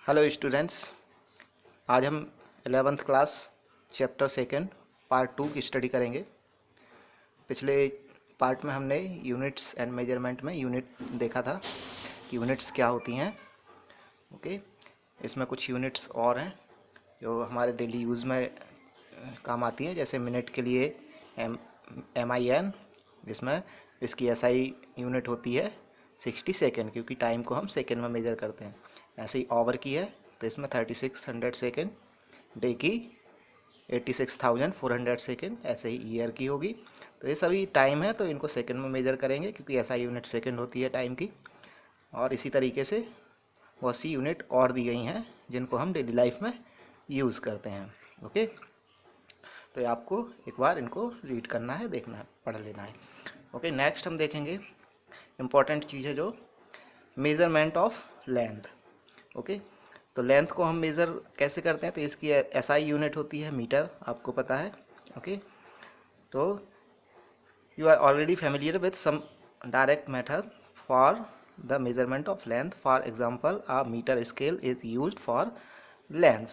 Hello students, आज हम 11th class chapter second part 2 की स्टडी करेंगे। पिछले पार्ट में हमने यूनिट्स एंड मेजरमेंट में यूनिट देखा था कि यूनिट्स क्या होती हैं। ओके, इसमें कुछ यूनिट्स और हैं जो हमारे डेली यूज़ में काम आती हैं, जैसे मिनट के लिए MIN, जिसमें इसकी SI यूनिट होती है 60 सेकेंड, क्योंकि टाइम को हम सेकेंड में मेजर करते हैं। ऐसे ही आवर की है तो इसमें 3600 सेकेंड, डे की 86,400 सेकेंड, ऐसे ही ईयर की होगी। तो ये सभी टाइम है तो इनको सेकेंड में मेजर करेंगे, क्योंकि SI यूनिट सेकेंड होती है टाइम की। और इसी तरीके से बहुत सी यूनिट और दी गई हैं जिनको हम डेली लाइफ में यूज़ करते हैं। ओके, तो आपको एक बार इनको रीड करना है, देखना है, पढ़ लेना है। ओके, नेक्स्ट हम देखेंगे इम्पॉर्टेंट चीज़ है जो मेज़रमेंट ऑफ लेंथ। ओके, तो लेंथ को हम मेज़र कैसे करते हैं, तो इसकी SI यूनिट होती है मीटर, आपको पता है। ओके, तो you are already familiar with some direct method for the measurement of length. For example, a metre scale is used for length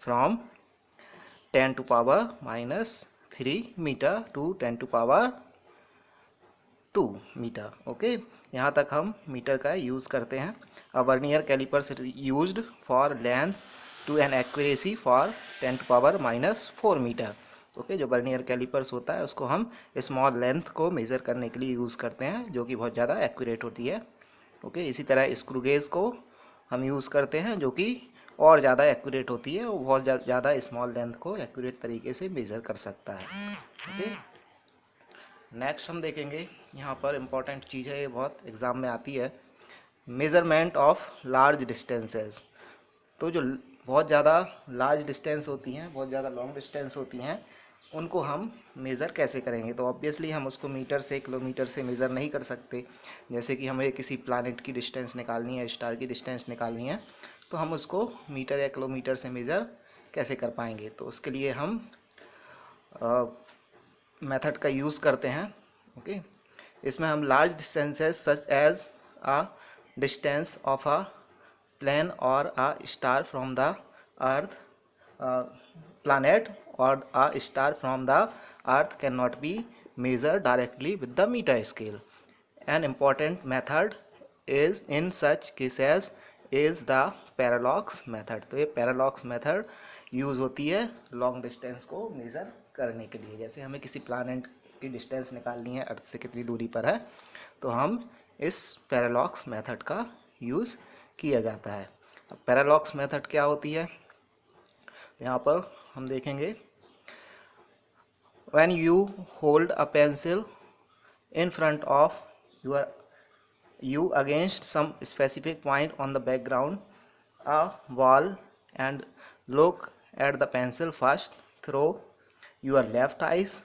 from 10 to power -3 metre to 10 to power 2 metre. Okay, यहाँ तक हम metre का use करते हैं। A vernier callipers used for length to an accuracy for 10 to power -4 metre. Okay, जो vernier callipers होता है उसको हम स्मॉल लेंथ को मेज़र करने के लिए यूज़ करते हैं, जो कि बहुत ज़्यादा एक्यूरेट होती है। ओके, इसी तरह स्क्रू गेज को हम यूज़ करते हैं, जो कि और ज़्यादा एक्यूरेट होती है, वो बहुत ज़्यादा स्मॉल लेंथ को एक्यूरेट तरीके से मेज़र कर सकता है। ओके, नेक्स्ट हम देखेंगे, यहाँ पर इम्पॉर्टेंट चीज़ है, ये बहुत एग्ज़ाम में आती है, मेज़रमेंट ऑफ लार्ज डिस्टेंसेस। तो जो बहुत ज़्यादा लार्ज डिस्टेंस होती हैं, बहुत ज़्यादा लॉन्ग डिस्टेंस होती हैं, उनको हम मेज़र कैसे करेंगे। तो ऑब्वियसली हम उसको मीटर से, किलोमीटर से मेज़र नहीं कर सकते। जैसे कि हमें किसी प्लानट की डिस्टेंस निकालनी है, स्टार की डिस्टेंस निकालनी है, तो हम उसको मीटर या किलोमीटर से मेज़र कैसे कर पाएंगे। तो उसके लिए हम मेथड का यूज़ करते हैं। ओके, इसमें हम large distances such as a distance of a planet और a star from the earth planet or a star from the earth cannot be measured directly with the meter scale. An important method is in such cases is the parallax method। तो ये parallax method use होती है long distance को measure करने के लिए। जैसे हमें किसी प्लानट की डिस्टेंस निकालनी है, अर्थ से कितनी दूरी पर है, तो हम इस पैरालॉक्स मेथड का यूज़ किया जाता है। अब पैरालॉक्स मेथड क्या होती है, यहाँ पर हम देखेंगे, when you hold a pencil in front of you against some specific point on the background a wall and look at the pencil first through your left eyes,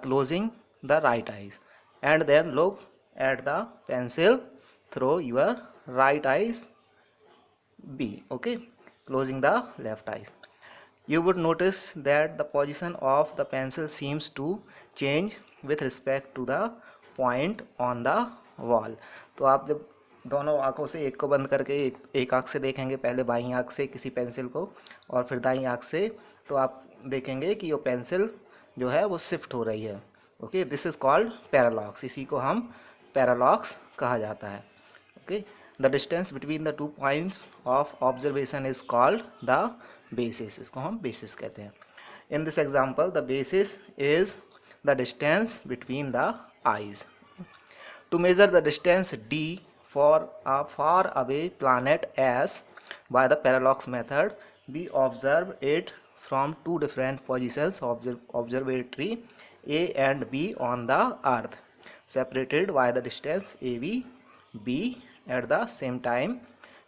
closing the right eyes, and then look at the pencil through your right eyes B. Okay, closing the left eyes, you would notice that the position of the pencil seems to change with respect to the point on the wall। तो आप जब दोनों आंखों से एक को बंद करके एक आंख से देखेंगे, पहले बाईं आंख से किसी पेंसिल को और फिर दाईं आंख से, तो आप देखेंगे कि वो पेंसिल जो है वो शिफ्ट हो रही है। Okay, this is called parallax, इसी को हम पैरालॉक्स कहा जाता है। Okay, the distance between the two points of observation is called the basis, इसको हम बेसिस कहते हैं। In this example the basis is the distance between the eyes. To measure the distance d for a far away planet S by the parallax method, we observe it from two different positions, observatory A and B on the earth, separated by the distance AB B at the same time।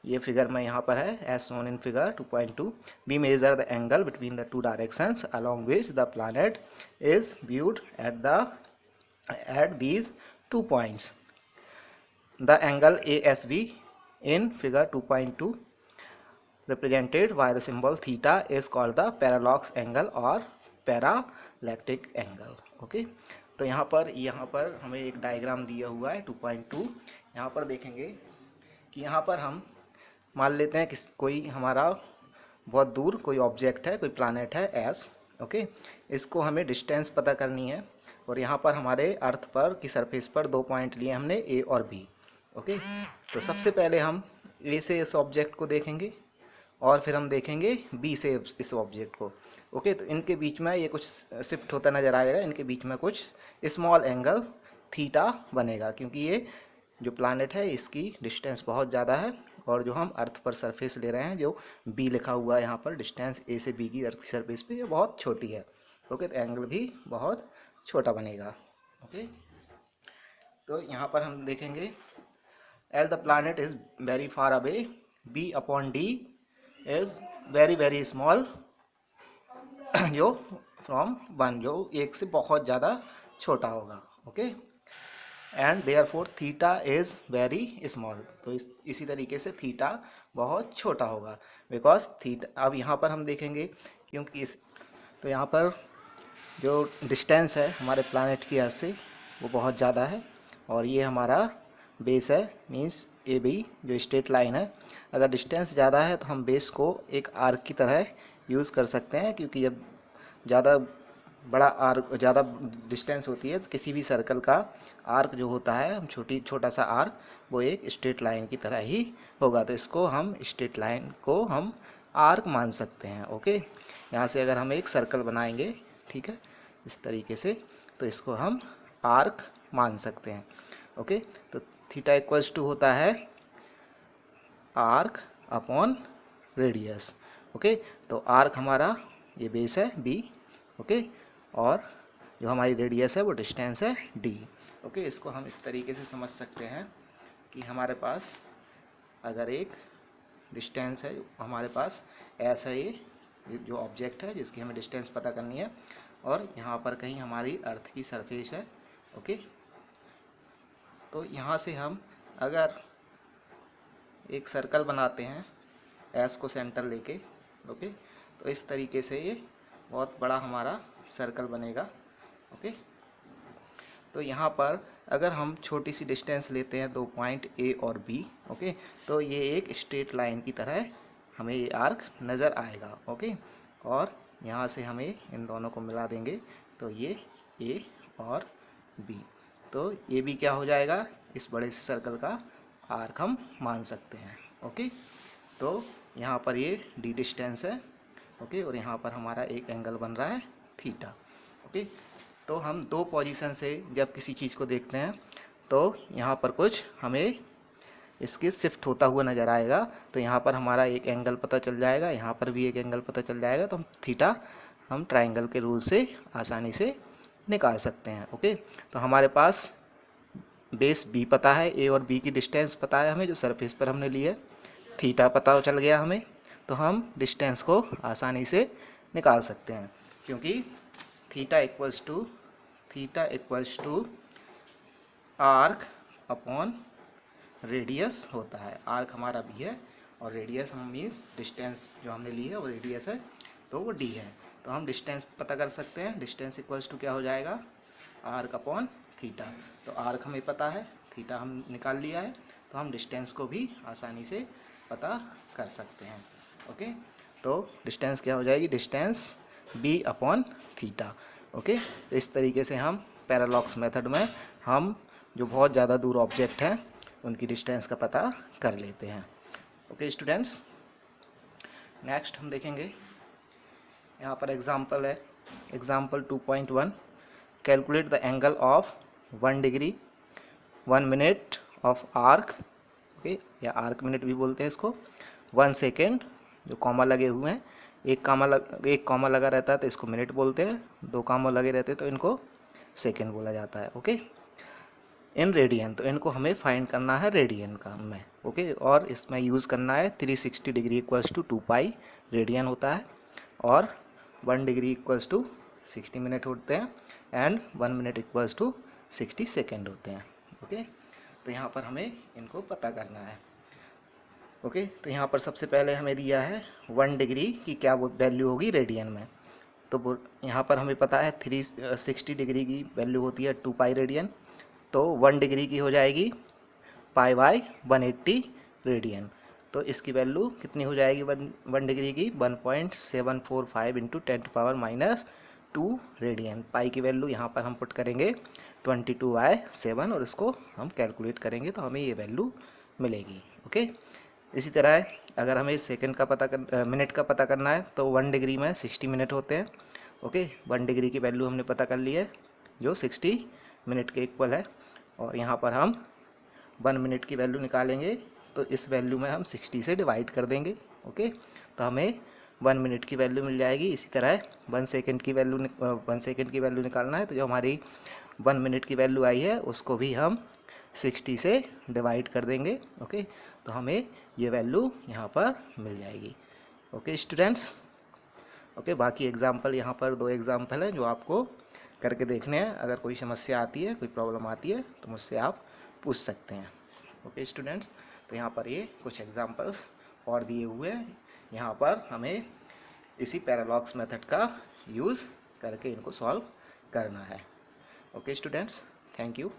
ये figure में यहाँ पर है as shown in figure 2.2। we measure the angle between the two directions along which the planet is viewed at these 2 points। the angle ASB in figure 2.2 represented by the symbol theta is called the parallax angle or parallactic angle। Okay, तो यहाँ पर हमें एक diagram दिया हुआ है 2.2। यहाँ पर देखेंगे कि यहाँ पर हम मान लेते हैं कि कोई हमारा बहुत दूर कोई ऑब्जेक्ट है, कोई प्लैनेट है एस, ओके। इसको हमें डिस्टेंस पता करनी है, और यहाँ पर हमारे अर्थ पर की सरफेस पर 2 पॉइंट लिए हमने ए और बी, ओके। तो सबसे पहले हम ए से इस ऑब्जेक्ट को देखेंगे और फिर हम देखेंगे बी से इस ऑब्जेक्ट को, ओके। तो इनके बीच में ये कुछ शिफ्ट होता नज़र आएगा, इनके बीच में कुछ स्मॉल एंगल थीटा बनेगा, क्योंकि ये जो प्लैनेट है इसकी डिस्टेंस बहुत ज़्यादा है, और जो हम अर्थ पर सरफेस ले रहे हैं, जो बी लिखा हुआ है यहाँ पर, डिस्टेंस ए से बी की अर्थ की सरफेस पे, ये बहुत छोटी है, ओके। तो एंगल भी बहुत छोटा बनेगा, ओके। तो यहाँ पर हम देखेंगे as the planet is very far away, B upon D is very very small, जो फ्रॉम 1, जो एक से बहुत ज़्यादा छोटा होगा, okay. And therefore theta is very small, तो इसी तरीके से थीटा बहुत छोटा होगा, बिकॉज थीटा, अब यहाँ पर हम देखेंगे क्योंकि तो यहाँ पर जो डिस्टेंस है हमारे प्लैनेट की अर्थ से वो बहुत ज़्यादा है, और ये हमारा बेस है, मींस ए बी जो स्ट्रेट लाइन है। अगर डिस्टेंस ज़्यादा है तो हम बेस को एक आर्क की तरह यूज़ कर सकते हैं, क्योंकि जब ज़्यादा बड़ा आर्क, ज़्यादा डिस्टेंस होती है तो किसी भी सर्कल का आर्क जो होता है, हम छोटा सा आर्क, वो एक स्ट्रेट लाइन की तरह ही होगा। तो इसको हम स्ट्रेट लाइन को हम आर्क मान सकते हैं, ओके। यहाँ से अगर हम एक सर्कल बनाएंगे, ठीक है, इस तरीके से, तो इसको हम आर्क मान सकते हैं, ओके। तो थीटा इक्वल्स टू होता है आर्क अपॉन रेडियस, ओके। तो आर्क हमारा ये बेस है बी, ओके, और जो हमारी रेडियस है वो डिस्टेंस है डी, ओके। इसको हम इस तरीके से समझ सकते हैं कि हमारे पास अगर एक डिस्टेंस है, हमारे पास एस है, ये जो ऑब्जेक्ट है जिसकी हमें डिस्टेंस पता करनी है, और यहाँ पर कहीं हमारी अर्थ की सरफेस है, ओके। तो यहाँ से हम अगर एक सर्कल बनाते हैं एस को सेंटर लेके, ओके, तो इस तरीके से ये बहुत बड़ा हमारा सर्कल बनेगा, ओके। तो यहाँ पर अगर हम छोटी सी डिस्टेंस लेते हैं 2 पॉइंट ए और बी, ओके, तो ये एक स्ट्रेट लाइन की तरह हमें ये आर्क नज़र आएगा, ओके। और यहाँ से हमें इन दोनों को मिला देंगे तो ये ए और बी, तो ये भी क्या हो जाएगा, इस बड़े से सर्कल का आर्क हम मान सकते हैं, ओके। तो यहाँ पर ये डी डिस्टेंस है, ओके, और यहाँ पर हमारा एक एंगल बन रहा है थीटा, ओके। तो हम दो पोजीशन से जब किसी चीज़ को देखते हैं तो यहाँ पर कुछ हमें इसकी शिफ्ट होता हुआ नज़र आएगा, तो यहाँ पर हमारा एक एंगल पता चल जाएगा, यहाँ पर भी एक एंगल पता चल जाएगा, तो हम थीटा हम ट्राइंगल के रूल से आसानी से निकाल सकते हैं, ओके। तो हमारे पास बेस बी पता है, ए और बी की डिस्टेंस पता है हमें जो सरफेस पर हमने ली है, थीटा पता चल गया हमें, तो हम डिस्टेंस को आसानी से निकाल सकते हैं, क्योंकि theta equals to arc upon radius होता है। आर्क हमारा बी है और रेडियस हम मीन्स डिस्टेंस जो हमने ली है वो रेडियस है, तो वो डी है। तो हम डिस्टेंस पता कर सकते हैं, डिस्टेंस इक्वल्स टू क्या हो जाएगा, आर्क अपॉन थीटा। तो आर्क हमें पता है, थीटा हम निकाल लिया है, तो हम डिस्टेंस को भी आसानी से पता कर सकते हैं, ओके। तो डिस्टेंस क्या हो जाएगी, distance B upon theta, okay. तो इस तरीके से हम पैरालॉक्स मेथड में हम जो बहुत ज़्यादा दूर ऑब्जेक्ट हैं उनकी डिस्टेंस का पता कर लेते हैं, ओके स्टूडेंट्स। नेक्स्ट हम देखेंगे, यहाँ पर एग्जांपल है, example 2.1, calculate the angle of 1 degree 1 minute of arc, okay, या आर्क मिनट भी बोलते हैं इसको, 1 सेकेंड, जो कॉमा लगे हुए हैं, एक कॉमा लगा रहता है तो इसको मिनट बोलते हैं, 2 कॉमा लगे रहते हैं तो इनको सेकेंड बोला जाता है, ओके। इन रेडियन, तो इनको हमें फाइंड करना है रेडियन का में, ओके। और इसमें यूज़ करना है 360 degree equals to 2 pi radian होता है, और 1 डिग्री इक्वल्स टू 60 मिनट होते हैं, and 1 minute equals to 60 second होते हैं, ओके। तो यहाँ पर हमें इनको पता करना है, ओके। तो यहाँ पर सबसे पहले हमें दिया है 1 डिग्री की क्या वो वैल्यू होगी रेडियन में, तो यहाँ पर हमें पता है 360 डिग्री की वैल्यू होती है 2 पाई रेडियन, तो 1 डिग्री की हो जाएगी पाई बाय 180 रेडियन, तो इसकी वैल्यू कितनी हो जाएगी 1 डिग्री की 1.745 इंटू 10⁻⁻2 रेडियन। पाई की वैल्यू यहाँ पर हम पुट करेंगे 22/7 और इसको हम कैलकुलेट करेंगे तो हमें ये वैल्यू मिलेगी। ओके, इसी तरह अगर हमें सेकंड का मिनट का पता करना है तो 1 डिग्री में 60 मिनट होते हैं। ओके, 1 डिग्री की वैल्यू हमने पता कर ली है जो 60 मिनट के इक्वल है, और यहाँ पर हम 1 मिनट की वैल्यू निकालेंगे तो इस वैल्यू में हम 60 से डिवाइड कर देंगे। ओके, तो हमें 1 मिनट की वैल्यू मिल जाएगी। इसी तरह 1 सेकंड की वैल्यू निकालना है तो जो हमारी 1 मिनट की वैल्यू आई है उसको भी हम 60 से डिवाइड कर देंगे। ओके, तो हमें ये वैल्यू यहाँ पर मिल जाएगी। ओके स्टूडेंट्स, ओके, बाकी एग्जाम्पल यहाँ पर 2 एग्जाम्पल हैं जो आपको करके देखने हैं। अगर कोई समस्या आती है, कोई प्रॉब्लम आती है तो मुझसे आप पूछ सकते हैं। ओके स्टूडेंट्स, तो यहाँ पर ये कुछ एग्जाम्पल्स और दिए हुए हैं, यहाँ पर हमें इसी पैरालॉक्स मेथड का यूज़ करके इनको सॉल्व करना है। Okay students, thank you.